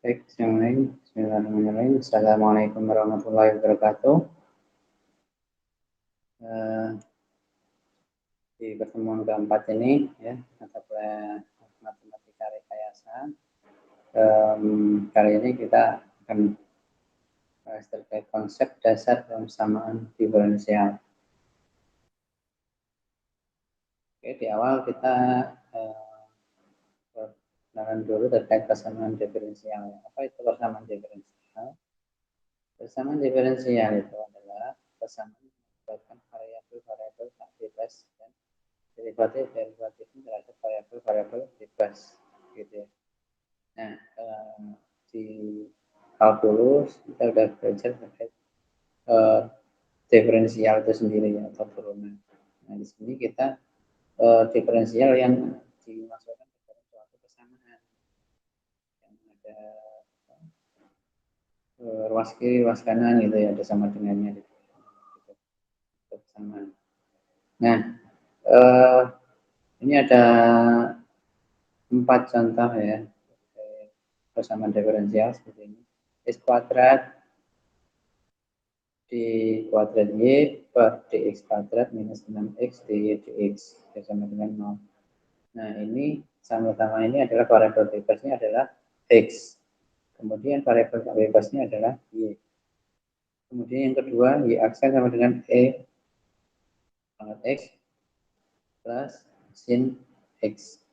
Baik, Bismillahirrahmanirrahim. Assalamualaikum warahmatullahi wabarakatuh. Eh, di pertemuan keempat ini, ya, mata kuliah matematika rekayasa. Kali ini kita akan bahas terkait konsep dasar persamaan diferensial. Oke, di awal kita perkenalan dulu terkait persamaan diferensial. Apa itu persamaan diferensial? Persamaan diferensial itu adalah persamaan menyebabkan variabel-variabel tak bebas dan derivatif terhadap variabel-variabel bebas, gitu ya. Nah, di kalkulus kita sudah belajar terkait diferensial itu sendiri ya, atau turunan. Nah, di sini kita diferensial yang dimasukkan ke dalam suatu persamaan yang ada ruas kiri, ruas kanan gitu ya, ada sama dengannya gitu. Persamaan. Nah, ini ada 4 contoh ya persamaan diferensial seperti ini. X kuadrat di kuadrat Y per dx kuadrat minus 6x dy dx sama dengan 0. Nah, ini sama utama ini adalah variabel bebasnya adalah x. Kemudian variabel bebasnya adalah y. Kemudian yang kedua, y aksen sama dengan pangkat x plus sin x.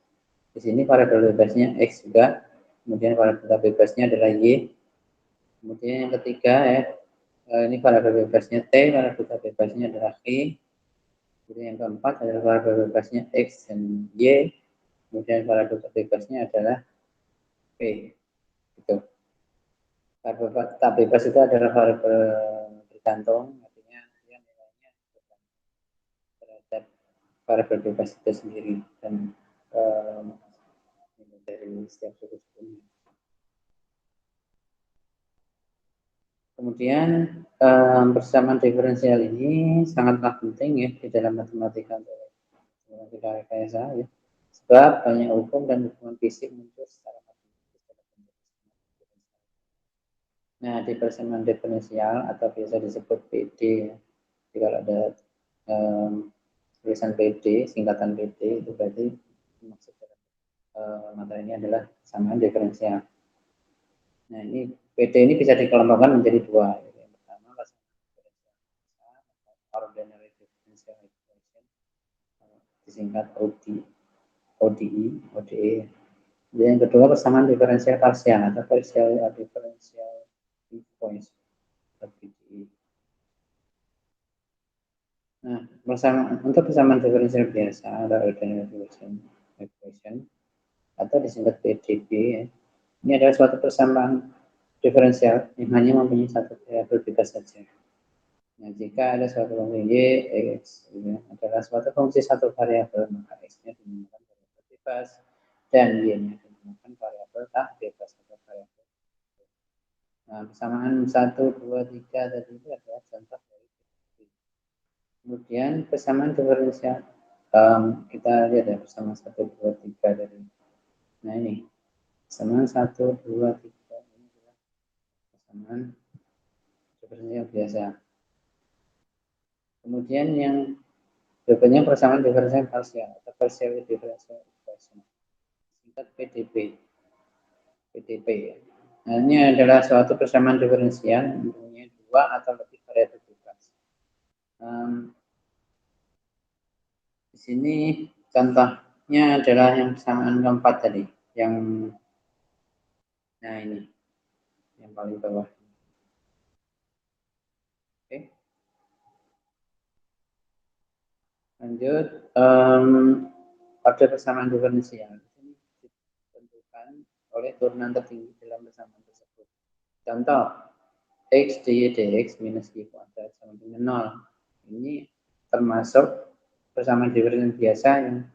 Di sini variabel bebasnya x juga. Kemudian variabel bebasnya adalah y. Kemudian yang ketiga ya, ini variabel bebasnya t, variabel bebasnya adalah y. Kemudian yang keempat adalah variabel bebasnya x dan y. Kemudian variabel bebasnya adalah p. Gitu. Variabel tak bebas itu adalah variabel bergantung, artinya dia nilainya terhadap variabel bebas itu sendiri dan dari setiap suku-sukunya. Kemudian persamaan diferensial ini sangatlah penting ya di dalam matematika rekayasa ya. Sebab banyak hukum dan hubungan fisik muncul secara matematis dalam bentuk persamaan. Nah, di persamaan diferensial atau biasa disebut PD ya. Jadi kalau ada tulisan PD, singkatan PD itu berarti maksud dalam materi ini adalah persamaan diferensial. Nah, ini PD ini bisa dikelompokkan menjadi dua. Yang pertama persamaan diferensial atau ordinary differential equation, disingkat ODE. Yang kedua persamaan diferensial parsial atau partial differential equation atau PDE. Nah, untuk persamaan diferensial biasa atau ordinary differential equation atau disingkat PDB, ya. Ini adalah suatu persamaan diferensial yang hanya mempunyai satu variabel bebas saja. Nah, jika ada suatu fungsi y, x ya, adalah suatu fungsi satu variabel, maka x-nya dinamakan variabel bebas dan y-nya dinamakan variabel tak bebas atau variabel. Nah, persamaan 1, 2, 3 tadi itu adalah contoh dari PDB. Kemudian persamaan diferensial kita lihat ya persamaan 1, 2, 3 tadi. Nah, ini persamaan 1, 2, 3 ini adalah persamaan diferensial biasa. Kemudian yang berikutnya persamaan diferensial parsial atau partial differential equation, singkat PDB. PDP ya. Nah, ini adalah suatu persamaan diferensial yang mempunyai dua atau lebih variabel bebas. Di sini contohnya adalah yang persamaan keempat tadi, yang nah ini yang paling bawah. Oke. Lanjut, pada persamaan diferensial ini ditentukan oleh turunan tertinggi dalam persamaan tersebut. Contoh, x dy dx minus y kuadrat sama dengan 0. Ini termasuk persamaan diferensial biasa yang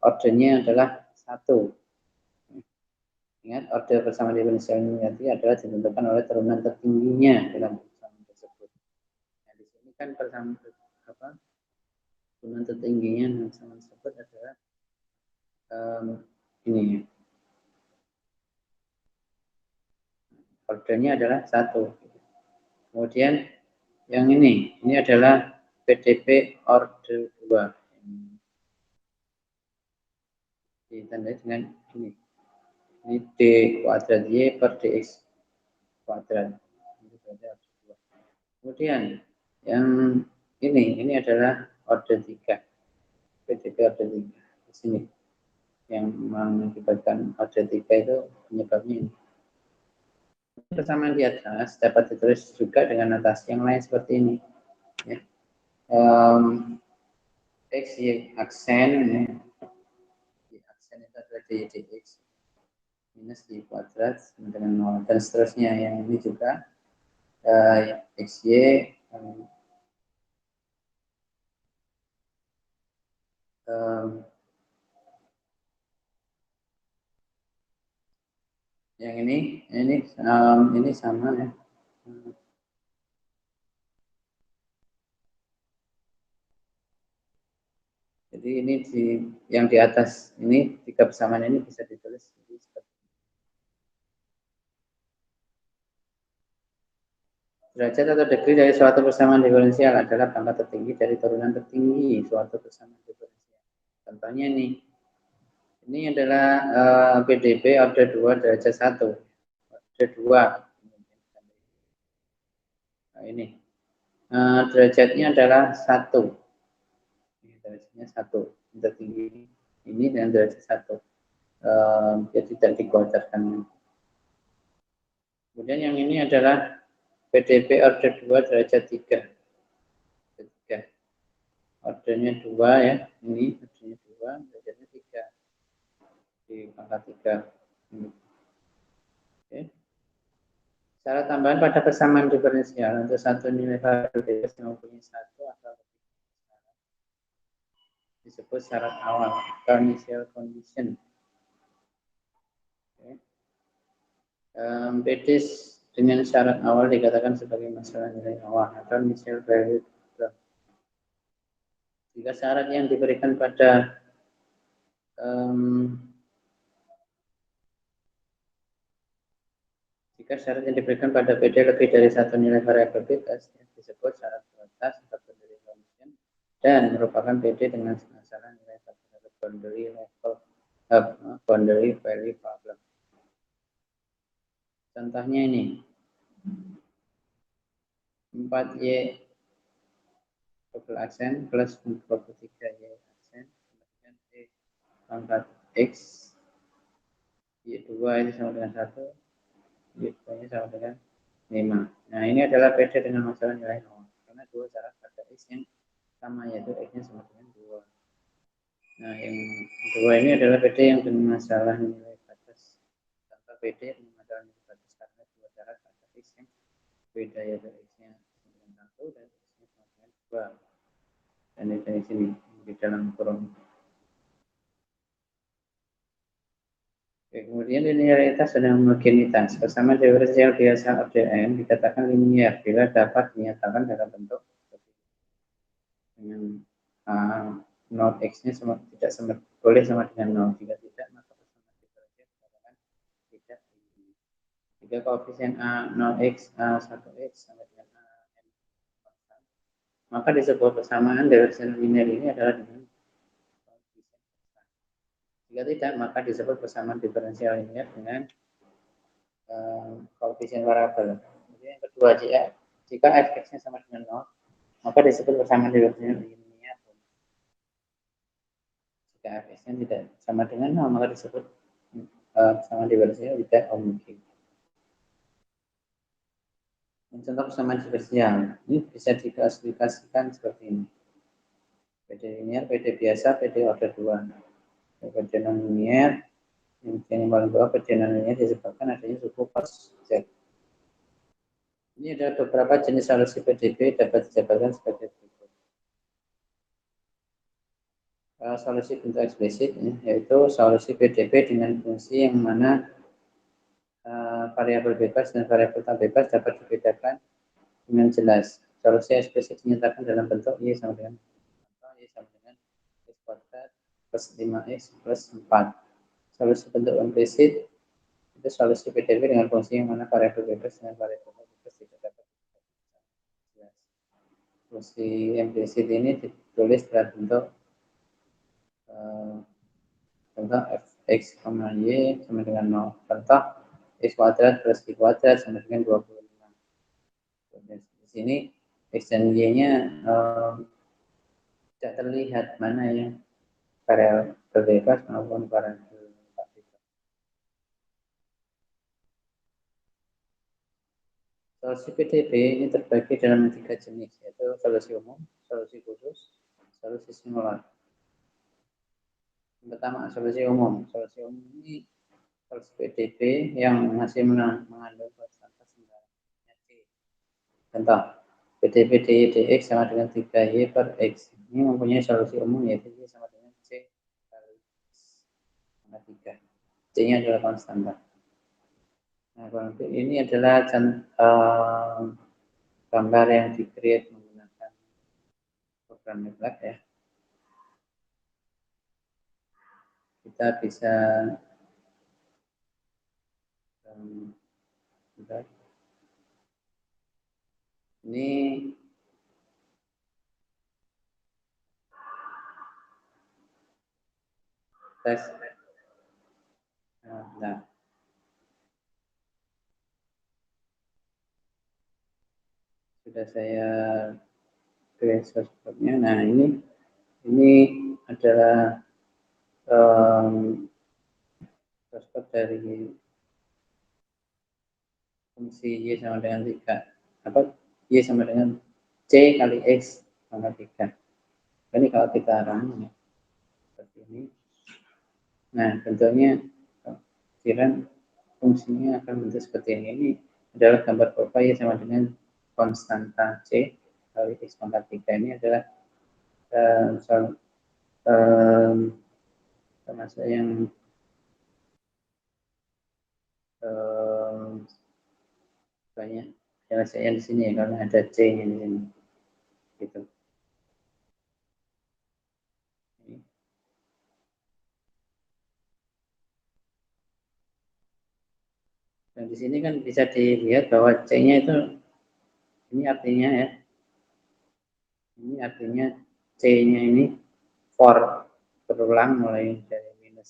ordernya adalah 1. Ingat, order persamaan diferensial ini nanti adalah ditentukan oleh turunan tertingginya dalam persamaan tersebut. Nah, di sini kan persamaan turunan tertingginya dalam persamaan tersebut adalah ini ya. ordernya adalah 1. Kemudian yang ini adalah PDB order 2. Ditandai dengan ini. Ini D kuadrat Y per DX kuadrat. Kemudian yang ini adalah order 3. PDB order 3. Di sini. Yang mengakibatkan order 3 itu penyebabnya ini. Persamaan di atas dapat ditulis juga dengan notasi yang lain seperti ini. Ya. X, Y, aksen. Ya. Y, aksen itu adalah D, DX. Minus Y kuadrat sama dengan 0. Dan seterusnya. Yang ini juga X, Y. Yang ini sama ya. Jadi ini yang di atas ini 3 persamaan ini bisa ditulis seperti derajat atau degree dari suatu persamaan diferensial adalah pangkat tertinggi dari turunan tertinggi suatu persamaan diferensial. Contohnya ini adalah PDB order 2 derajat 1. Order 2. Nah, ini. Derajatnya adalah 1. Derajatnya 1. Tertinggi ini dan derajat 1. Dia tidak dikuadratkan. Kemudian yang ini adalah PDB order 2 derajat 3. Ordernya 2 ya. Ini ordernya 2, derajatnya 3. Di pangkat 3. Oke. Syarat tambahan pada persamaan diferensial untuk satu nilai variabel yang mempunyai satu atau lebih syarat disebut syarat awal atau initial condition. Okay. PD dengan syarat awal dikatakan sebagai masalah nilai awal atau initial value. Jika syarat yang diberikan pada jika syarat yang diberikan pada PD lebih dari satu nilai variabel bebas disebut syarat batas atau boundary condition dan merupakan PD dengan masalah nilai boundary level boundary value problem. Contohnya ini 4Y double aksen plus 23Y aksen kemudian E pangkat X Y2 ini sama dengan 1 Y2 nya sama dengan 5. Nah ini adalah PD dengan masalah nilai 0 karena dua syarat pada X yang sama yaitu X nya sama dengan 2. Nah yang dua ini adalah PD yang dengan masalah nilai batas. Contoh PD dengan masalah nilai batas karena dua syarat pada X yang beda yaitu X nya sama dengan 1 dan X nya sama dengan 2. Dan dari sini di dalam kurung. Oke, kemudian linearitas dan homogenitas. Persamaan diferensial biasa ODM dikatakan linear bila dapat dinyatakan dalam bentuk dengan nol X-nya tidak boleh sama dengan 0. Jika tidak, maka persamaan diferensial dikatakan tidak linear. Jika koefisien A 0X, A1X sama dengan A n maka di sebuah persamaan diferensial linear ini adalah dengan koefisien konstan. Jika tidak, maka disebut persamaan diferensial linear dengan koefisien variabel. Kemudian yang kedua, jika f(x)-nya sama dengan 0, maka disebut persamaan diferensial linear. Jika f(x)-nya tidak sama dengan 0, maka disebut persamaan diferensial tidak homogen. Contoh persamaan diferensial ini bisa diklasifikasikan seperti ini. PD linear, PD biasa, PD order 2. PD non-linear, yang paling bawah PD non-linear disebabkan adanya suku cos Z. Ini ada beberapa jenis solusi PDB dapat dijabarkan sebagai berikut. Solusi bentuk eksplisit yaitu solusi PDB dengan fungsi yang mana variabel bebas dan variabel tak bebas dapat dibedakan dengan jelas. Solusi eksplisit dinyatakan dalam bentuk Y sama dengan Y sama dengan X kuadrat plus 5X plus 4. Solusi bentuk implisit Itu solusi PDB dengan fungsi yang mana variabel bebas dengan variabel bebas tidak dapat jelas. Fungsi implicit ini ditulis dalam bentuk contoh fx, y sama dengan 0. Contoh x kuadrat plus y kuadrat sama dengan 25. Di sini x dan y-nya tidak terlihat mana yang variabel bebas maupun variabel bebas. Solusi PDB ini terbagi dalam 3 jenis, yaitu solusi umum, solusi khusus, solusi singular. Yang pertama, solusi umum. Solusi umum ini solusi PDB yang masih mengandung konstanta sembarangnya C. Contoh, PDB dy dx sama dengan 3y per x. Ini mempunyai solusi umum, yaitu y sama dengan C kali x sama 3. C-nya adalah konstanta. Nah, ini adalah gambar yang di-create menggunakan program MATLAB ya. Kita bisa ini tes. Nah, sudah saya screenshot-nya. Nah, ini adalah screenshot dari fungsi y sama dengan 3. Apa? Y sama dengan C kali X sama 3. Ini kalau kita run ya, seperti ini. Nah, bentuknya kira fungsinya akan bentuk seperti ini. Ini adalah gambar kurva Y sama dengan konstanta C kali X pangkat 3. Ini adalah termasuk yang banyak penyelesaian di sini ya, karena ada C-nya di sini. Gitu. Dan di sini kan bisa dilihat bahwa C-nya itu, ini artinya ya, ini artinya C-nya ini for berulang mulai dari -1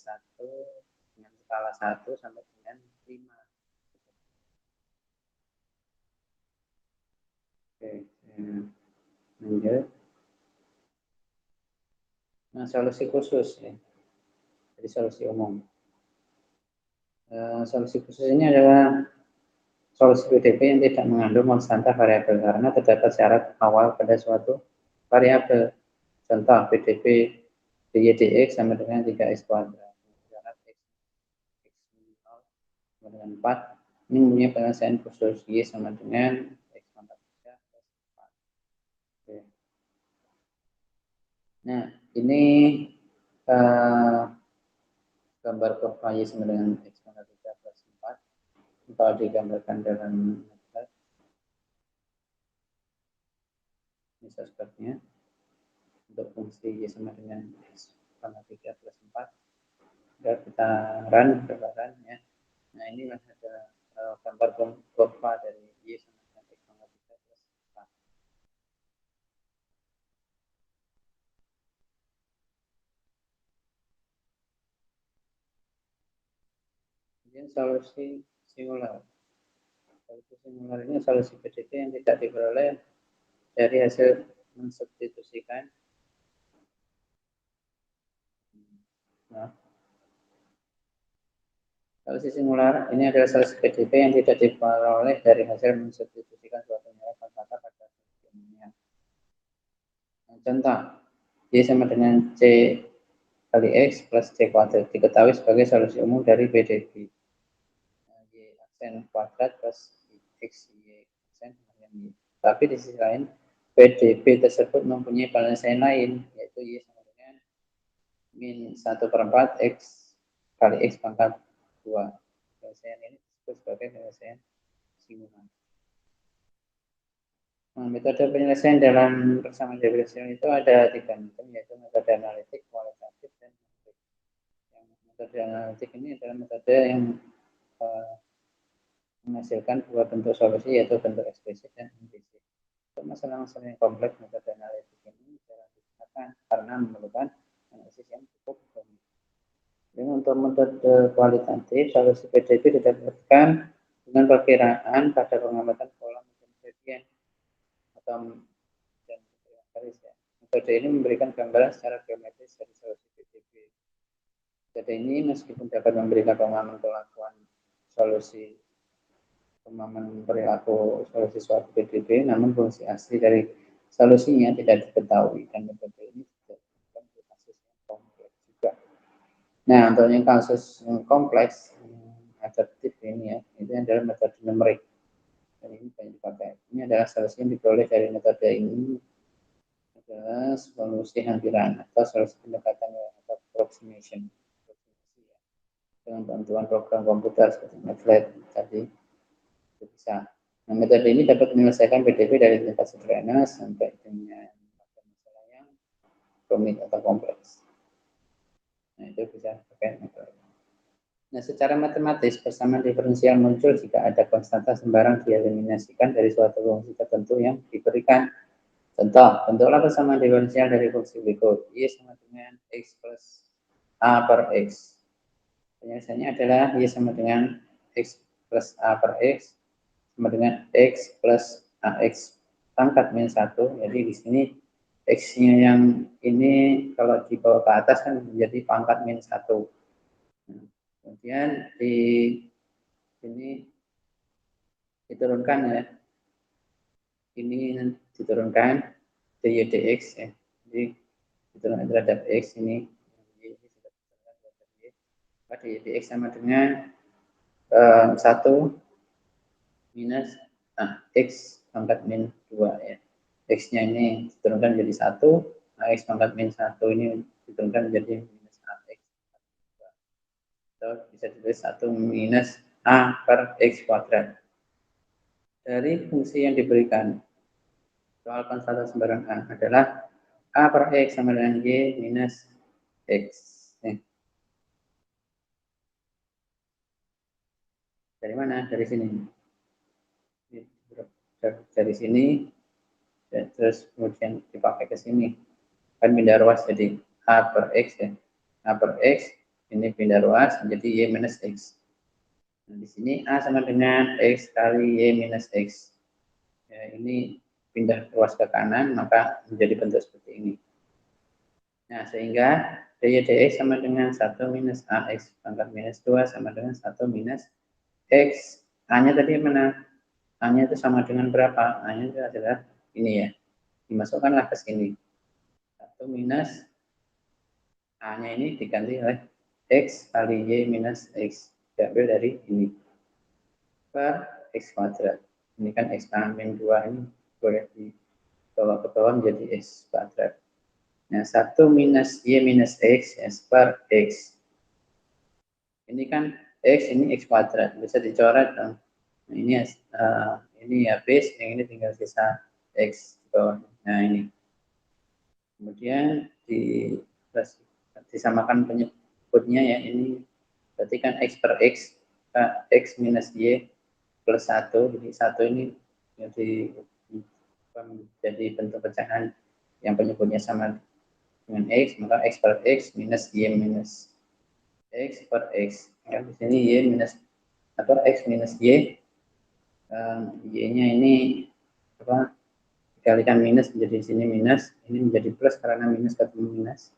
dengan skala 1 sampai dengan 5. Oke, lanjut. Nah, solusi khusus ya. Jadi solusi umum. Solusi khusus ini adalah solusi PDB yang tidak mengandung konstanta variabel karena terdapat syarat awal pada suatu variabel. Contoh PDB dy dx sama dengan 3x kuadrat. Syarat x 0 sama dengan 4. Ini mempunyai penyelesaian khusus y sama dengan x pangkat 3 plus 4. Oke. Nah, ini gambar kurva y sama dengan x pangkat 3 plus 4. Kalau digambarkan dalam metode ini sepertinya untuk fungsi y sama dengan x pangkat 3 plus 4. Sudah kita run ya. Nah, ini ada gambar kurva dari y sama dengan x pangkat 3 plus 4. Kemudian solusi singular. Solusi singular ini solusi PDB yang tidak diperoleh dari hasil mensubstitusikan. Nah, solusi singular ini adalah solusi PDB yang tidak diperoleh dari hasil mensubstitusikan suatu nilai konstanta pada sistemnya. Contoh, y sama dengan c kali x plus c kuadrat diketahui sebagai solusi umum dari PDB. Y aksen kuadrat plus x y aksen dengan y. Tapi di sisi lain, PDB tersebut mempunyai penyelesaian lain, yaitu y sama dengan -1/4 x kali x pangkat 2. Penyelesaian ini disebut sebagai penyelesaian singular. Nah, metode penyelesaian dalam persamaan diferensial itu ada 3 macam, yaitu metode analitik, kualitatif, dan metrik. Yang metode analitik ini adalah metode yang menghasilkan dua bentuk solusi, yaitu bentuk eksplisit dan implisit. Untuk masalah-masalah yang kompleks, metode analitik ini jarang digunakan karena memerlukan analisis yang cukup rumit. Jadi untuk metode kualitatif, solusi PDB didapatkan dengan perkiraan pada pengamatan pola gradient atau dan garis ya. Metode ini memberikan gambaran secara geometris dari solusi PDB. Metode ini meskipun dapat memberikan pemahaman kelakuan solusi pemahaman perilaku solusi suatu PDB, namun fungsi asli dari solusinya tidak diketahui dan metode ini tidak untuk kasus yang kompleks juga. Nah, untuk yang kasus yang kompleks adaptif ini ya, itu adalah metode numerik. Dan ini banyak dipakai. Ini adalah solusi yang diperoleh dari metode ini adalah solusi hampiran atau solusi pendekatan atau approximation dengan bantuan program komputer seperti MATLAB tadi. Bisa. Nah, metode ini dapat menyelesaikan PDB dari tingkat sederhana sampai dengan masalah yang rumit atau kompleks. Nah, itu bisa pakai metode. Nah, secara matematis, persamaan diferensial muncul jika ada konstanta sembarang dieliminasikan dari suatu fungsi tertentu yang diberikan. Contoh, bentuklah persamaan diferensial dari fungsi berikut. Y sama dengan X plus A per X. Penyelesaiannya adalah Y sama dengan X plus A per X sama dengan X plus AX pangkat minus 1. Jadi di sini X-nya yang ini kalau dibawa ke atas kan menjadi pangkat minus 1. Nah, kemudian di sini diturunkan ya. Ini diturunkan dy dx ya. Jadi diturunkan terhadap X ini. Dy dx sama dengan 1 minus X pangkat min 2 ya. X-nya ini diturunkan menjadi 1, X pangkat min 1 ini diturunkan menjadi minus AX. Atau bisa ditulis 1 minus A per X kuadrat. Dari fungsi yang diberikan, soal konstanta sembarang A adalah A per X sama dengan Y minus X. Dari mana? Dari sini. Dari sini dan terus kemudian dipakai ke sini kan pindah ruas jadi A per X ya. A per X ini pindah ruas menjadi Y minus X. Nah, di sini A sama dengan X kali Y minus X. Ya, ini pindah ruas ke kanan maka menjadi bentuk seperti ini. Nah, sehingga dy dx sama dengan 1 minus AX pangkat minus 2 sama dengan 1 minus X. A-nya tadi mana? A-nya itu sama dengan berapa? A-nya itu adalah ini ya. Dimasukkanlah ke sini. 1 minus A-nya ini diganti oleh X kali Y minus X. Diambil dari ini. Per X kuadrat. Ini kan X pangkat min 2 ini boleh dibawa ke bawah menjadi X kuadrat. Nah, 1 minus Y minus X ya, per X. Ini kan X, ini X kuadrat. Bisa dicoret dong. Nah, ini habis, yang ini tinggal sisa X di bawah. Nah, ini. Kemudian disamakan penyebutnya ya, ini berarti kan X per X, X minus Y plus 1, jadi 1 ini jadi bentuk pecahan yang penyebutnya sama dengan X, maka X per X minus Y minus X per X. Ya, di sini Y minus atau X minus Y, Y-nya ini apa? Dikalikan minus menjadi sini minus, ini menjadi plus karena minus ketemu minus.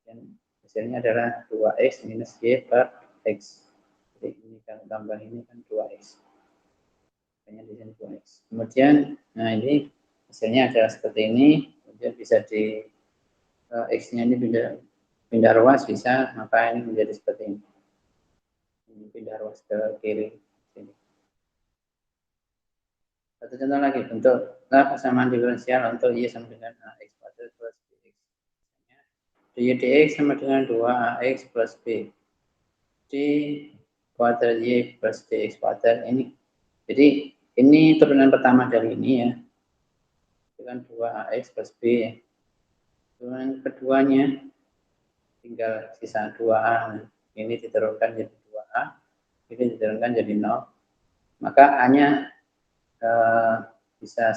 Dan hasilnya adalah 2x minus y per x. Jadi ini kan tambah ini kan 2x. Hanya di sini 2x. Kemudian, nah ini hasilnya adalah seperti ini. Kemudian bisa di x-nya ini pindah ruas bisa, maka ini menjadi seperti ini. Ini pindah ruas ke kiri. Sini. Satu contoh lagi, bentuklah persamaan diferensial untuk y sama dengan ax kuadrat plus bx. Dy dx sama dengan 2ax plus b. D kuadrat y plus dx kuadrat ini. Jadi ini turunan pertama dari ini ya. Itu kan 2ax plus b. Turunan keduanya tinggal sisa 2a. Ini diturunkan jadi 2a. Ini diturunkan jadi 0. maka A-nya bisa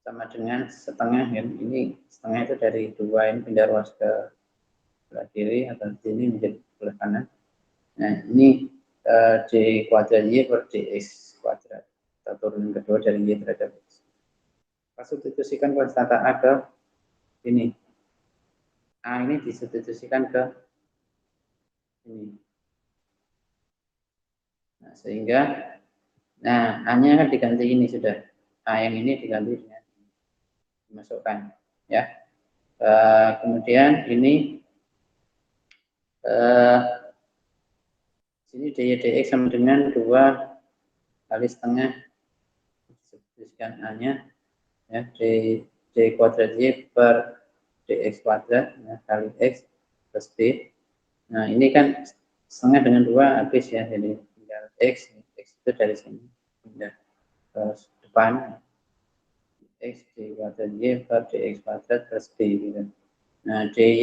sama dengan setengah ya. Ini setengah itu dari 2 ini pindah ruas ke sebelah kiri atau sini menjadi sebelah kanan. Nah ini D kuadrat Y per dx kuadrat. Kita turun kedua dari Y terhadap X. Kita substitusikan konstanta A ke ini. A ini disubstitusikan ke ini. Nah, sehingga A-nya kan diganti ini sudah. A yang ini diganti dengan dimasukkan ya. Kemudian ini sini dy dx sama dengan 2 kali setengah disubstitusikan A-nya ya, d kuadrat Y per dx kuadrat ya, kali X plus B. Nah ini kan setengah dengan 2 habis ya, jadi tinggal X itu dari sini pindah ke depan X d kuadrat Y per dx kuadrat plus B gitu. Nah dy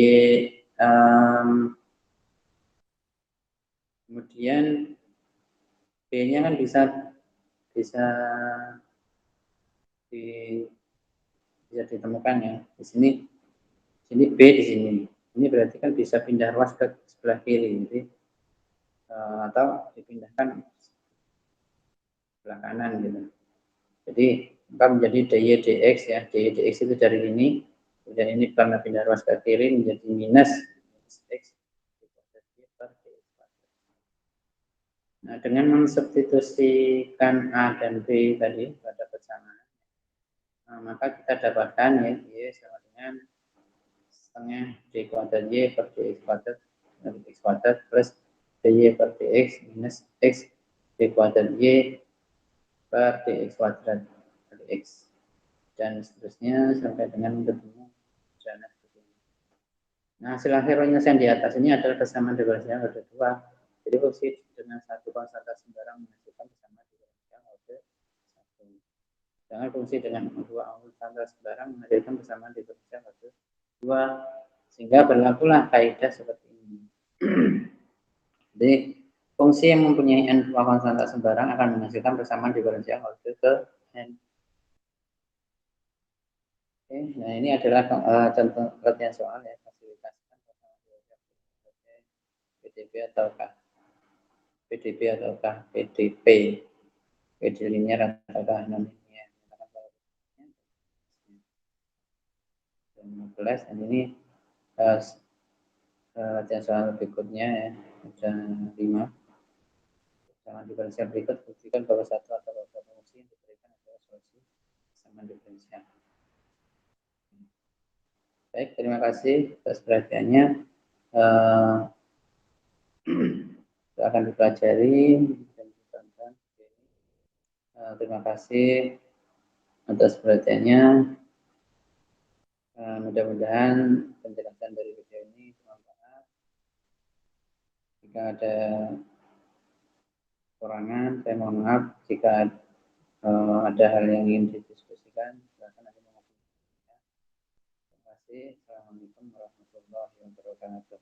kemudian B-nya kan bisa bisa ditemukan ya. Di sini B di sini. Ini berarti kan bisa pindah ruas ke sebelah kiri, jadi atau dipindahkan sebelah kanan gitu. Jadi maka menjadi dy dx ya. Dy dx itu dari ini, kemudian ini karena pindah ruas ke kiri menjadi minus x. Nah, dengan mensubstitusikan A dan B tadi pada persamaan, maka kita dapatkan ya Y sama dengan setengah D kuadrat Y per dx kuadrat dari X kuadrat plus dy per dx minus X D kuadrat Y per dx kuadrat dari X. Dan seterusnya sampai dengan ketemu jalan begini. Nah, hasil akhir penyelesaian di atas ini adalah kesamaan diferensial order 2. Jadi fungsi dengan satu konstanta sembarang menghasilkan kesamaan diferensial order 1. Sedangkan fungsi dengan dua konstanta sembarang menghasilkan kesamaan diferensial order 2. Sehingga berlakulah kaidah seperti ini. Jadi fungsi yang mempunyai n dua konstanta sembarang akan menghasilkan persamaan diferensial order ke n. Oke, nah ini adalah contoh perhatian soal ya, fasilitaskan PDB ataukah PDP, PD linear ataukah non linear. 15 dan ini latihan soal berikutnya ya, ada 5. Sama diferensial berikut buktikan bahwa satu atau beberapa fungsi yang diberikan adalah solusi sama diferensial. Baik, terima kasih atas perhatiannya. Akan dipelajari dan ditonton. Terima kasih atas perhatiannya. Mudah-mudahan penjelasan dari video ini bermanfaat. Jika ada kekurangan, saya mohon maaf. Jika ada hal yang ingin didiskusikan, silakan nanti menghubungi saya. Terima kasih. Assalamualaikum warahmatullahi wabarakatuh.